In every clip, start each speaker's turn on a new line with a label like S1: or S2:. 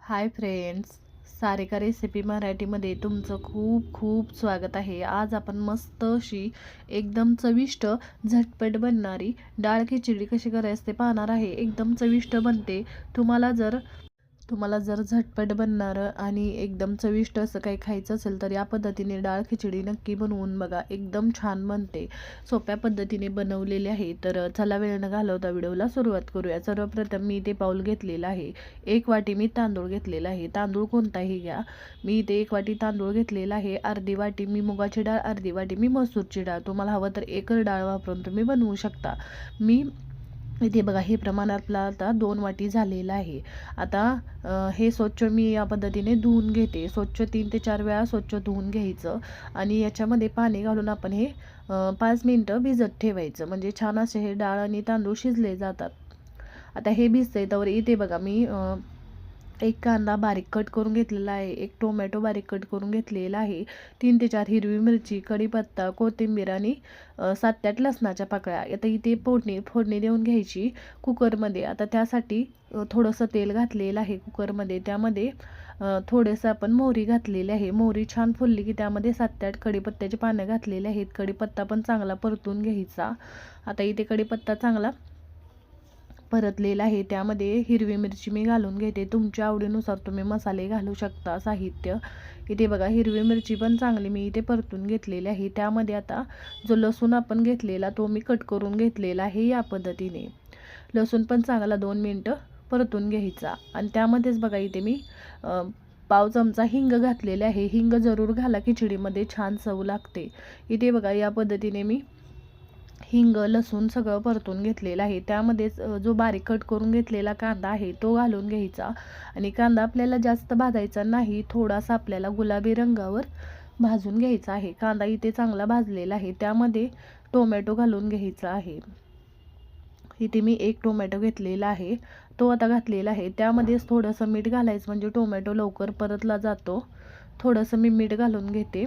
S1: Hi friends, Sarika recipe मराठीमध्ये तुमचं खूप खूप स्वागत आहे। आज आपण मस्त अशी एकदम चविष्ट झटपट बनणारी डाळ खिचडी कशी करायची ते पाहणार आहे। एकदम चविष्ट बनते। तुम्हाला जर झटपट बनणारं आणि एकदम चविष्ट असं काही खायचं असेल तर या पद्धतीने डाळ खिचडी नक्की बनवून बघा, एकदम छान बनते। सोप्या पद्धतीने बनवलेली आहे। तर चला वेळ न घालवता व्हिडिओला सुरुवात करूया। सर्वप्रथम मी इथे पाऊल घेतलेला आहे। 1 वाटी मी तांदूळ घेतलेला आहे। तांदूळ कोणताही घ्या। मी इथे 1 वाटी तांदूळ घेतलेला आहे। अर्धी वाटी मी मुगाची डाळ, अर्धी वाटी मी मसूरची डाळ। तुम्हाला हवं तर एकच डाळ वापरून तुम्ही बनवू शकता। मी इथे बघा हे प्रमाण आपला आता 2 वाटी झालेलं आहे। आता हे स्वच्छ मी या पद्धतीने धुवून घेते। स्वच्छ 3 ते 4 वेळा स्वच्छ धुवून घ्यायचं आणि याच्यामध्ये पाणी घालून आपण हे 5 मिनिटं भिजत ठेवायचं, म्हणजे छान असे हे डाळ आणि तांदूळ शिजले जातात। आता हे भिजतंय तोवर इथे बघा मी एक कांदा बारीक कट करून घेतलेला आहे। एक टोमॅटो बारीक कट करून घेतलेला आहे। 3 ते 4 हिरवी मिरची, कढीपत्ता, कोथिंबीर आणि 7 ते 8 लसणाच्या पाकळ्या। आता इथे फोडणी देऊन घ्यायची कुकरमध्ये। आता त्यासाठी थोडंसं तेल घातलेलं आहे कुकरमध्ये। त्यामध्ये थोडंसं आपण मोहरी घातलेली आहे। मोहरी छान फुलली की त्यामध्ये 7 ते 8 कढीपत्त्याची पानं घातलेली आहेत। कढीपत्ता पण चांगला परतून घ्यायचा। आता इथे कढीपत्ता चांगला परतलेला आहे। त्यामध्ये हिरवी मिरची मी घालून घेते। तुमच्या आवडीनुसार तुम्ही मसाले घालू शकता। साहित्य इथे बघा, हिरवी मिरची पण चांगली मी इथे परतून घेतलेली आहे। त्यामध्ये आता जो लसूण आपण घेतलेला तो मी कट करून घेतलेला आहे। या पद्धतीने लसूण पण चांगला 2 मिनिटं परतून घ्यायचा आणि त्यामध्येच बघा इथे मी पाव चमचा हिंग घातलेले आहे। हिंग जरूर घाला, खिचडीमध्ये छान चव लागते। इथे बघा या पद्धतीने मी हिंग, लसूण सगळं परतून घेतलेलं आहे। त्यामध्येच जो बारीक कट करून घेतलेला कांदा आहे तो घालून घ्यायचा आणि कांदा आपल्याला जास्त भाजायचा नाही, थोडासा आपल्याला गुलाबी रंगावर भाजून घ्यायचा आहे। कांदा इथे चांगला भाजलेला आहे। त्यामध्ये टोमॅटो घालून घ्यायचा आहे। इथे मी 1 टोमॅटो घेतलेला आहे, तो आता घातलेला आहे। त्यामध्येच थोडंसं मीठ घालायचं, म्हणजे टोमॅटो लवकर परतला जातो। थोडंसं मी मीठ घालून घेते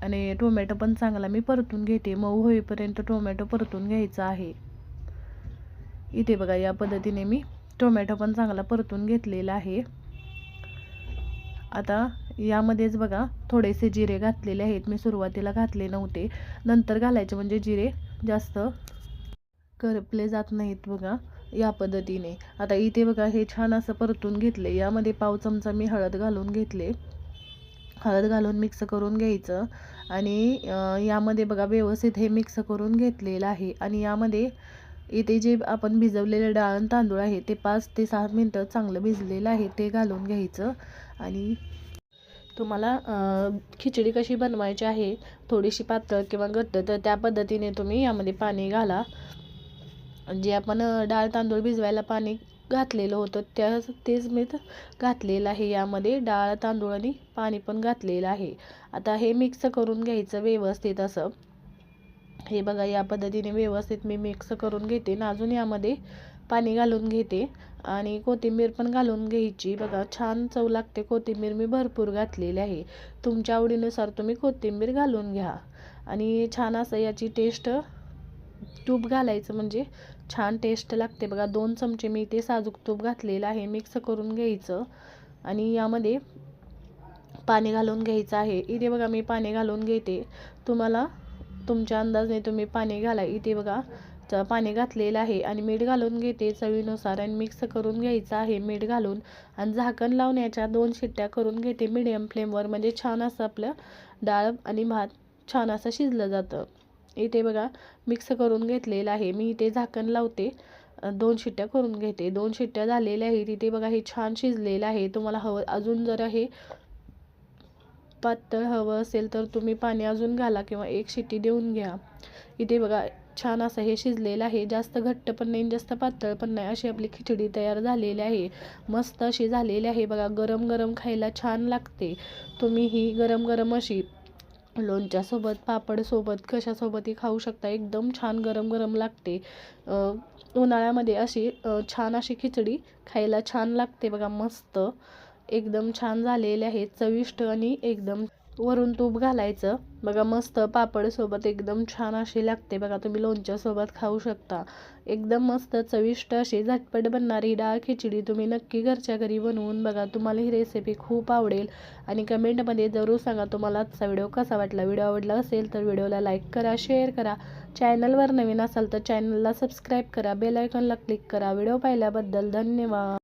S1: आणि टोमॅटो पण चांगला मी परतून घेते। मऊ होईपर्यंत टोमॅटो परतून घ्यायचा आहे। इथे बघा या पद्धतीने मी टोमॅटो पण चांगला परतून घेतलेला आहे। आता यामध्येच बघा थोडेसे जिरे घातलेले आहेत। मी सुरुवातीला घातले नव्हते, नंतर घालायचे, म्हणजे जिरे जास्त करपले जात नाहीत बघा या पद्धतीने। आता इथे बघा हे छान असं परतून घेतले। यामध्ये पाव चमचा मी हळद घालून घेतले। हळद घालून मिक्स करून घ्यायचं आणि यामध्ये बघा व्यवस्थित हे मिक्स करून घेतलेलं आहे। आणि यामध्ये इथे जे आपण भिजवलेले डाळ आणि तांदूळ आहे ते 5 ते 6 मिनिटं चांगलं भिजलेलं आहे ते घालून घ्यायचं। आणि तुम्हाला खिचडी कशी बनवायची आहे, थोडीशी पातळ किंवा घट्ट, तर त्या पद्धतीने तुम्ही यामध्ये पाणी घाला। जे आपण डाळ तांदूळ भिजवायला पाणी घातलेलं होतं तेच मी घातलेलं आहे। यामध्ये डाळ तांदूळ आणि पाणी पण घातलेलं आहे। आता हे मिक्स करून घ्यायचं व्यवस्थित असं। हे बघा या पद्धतीने व्यवस्थित मी मिक्स करून घेते आणि अजून यामध्ये पाणी घालून घेते आणि कोथिंबीर पण घालून घ्यायची। बघा छान चव लागते। कोथिंबीर मी भरपूर घातलेली आहे। तुमच्या आवडीनुसार तुम्ही कोथिंबीर घालून घ्या आणि छान असं याची टेस्ट, तूप घालायचं म्हणजे छान टेस्ट लागते। बघा 2 चमचे मी इथे साजूक तूप घातलेलं आहे। मिक्स करून घ्यायचं आणि यामध्ये पाणी घालून घ्यायचं आहे। इथे बघा मी पाणी घालून घेते। तुम्हाला तुमच्या अंदाजाने तुम्ही पाणी घाला। इथे बघा पाणी घातलेलं आहे आणि मीठ घालून घेते चवीनुसार आणि मिक्स करून घ्यायचं आहे मीठ घालून। आणि झाकण लावून याच्या 2 शिट्ट्या करून घेते मीडियम फ्लेमवर, म्हणजे छान असं आपलं डाळ आणि भात छान असं शिजलं जातं। इथे बघा मिक्स करून घेतलेलं आहे। मी इथे झाकण लावते, 2 शिट्ट्या करून घेते। 2 शिट्ट्या झालेल्या आहेत। इथे बघा हे छान शिजलेलं आहे। तुम्हाला हवं अजून जरा हे पातळ हवं असेल तर तुम्ही पाणी अजून घाला किंवा 1 शिट्टी देऊन घ्या। इथे बघा छान असं हे शिजलेलं आहे। जास्त घट्ट पण नाही, जास्त पातळ पण नाही, अशी आपली खिचडी तयार झालेली आहे। मस्त अशी झालेली आहे बघा। गरम गरम खायला छान लागते। तुम्ही ही गरम गरम अशी लोणच्यासोबत, पापडसोबत, कशासोबतही खाऊ शकता। एकदम छान गरम गरम लागते। उन्हाळ्यामध्ये अशी छान अशी खिचडी खायला छान लागते बघा। मस्त एकदम छान झालेले आहे, चविष्ट आणि एकदम वरून तूप घालायचं बघा. मस्त पापडसोबत एकदम छान अशी लागते बघा. तुम्ही लोणच्यासोबत खाऊ शकता. एकदम मस्त चविष्ट अशी झटपट बनणारी डाळ खिचडी तुम्ही नक्की घरच्या घरी बनवून बघा. तुम्हाला ही रेसिपी खूप आवडेल आणि कमेंटमध्ये जरूर सांगा तुम्हाला आजचा व्हिडिओ कसा वाटला. व्हिडिओ आवडला असेल तर व्हिडिओला लाईक करा, शेअर करा. चॅनलवर नवीन असाल तर चॅनलला सबस्क्राईब करा, बेल आयकॉनला क्लिक करा. व्हिडिओ पाहिल्याबद्दल धन्यवाद.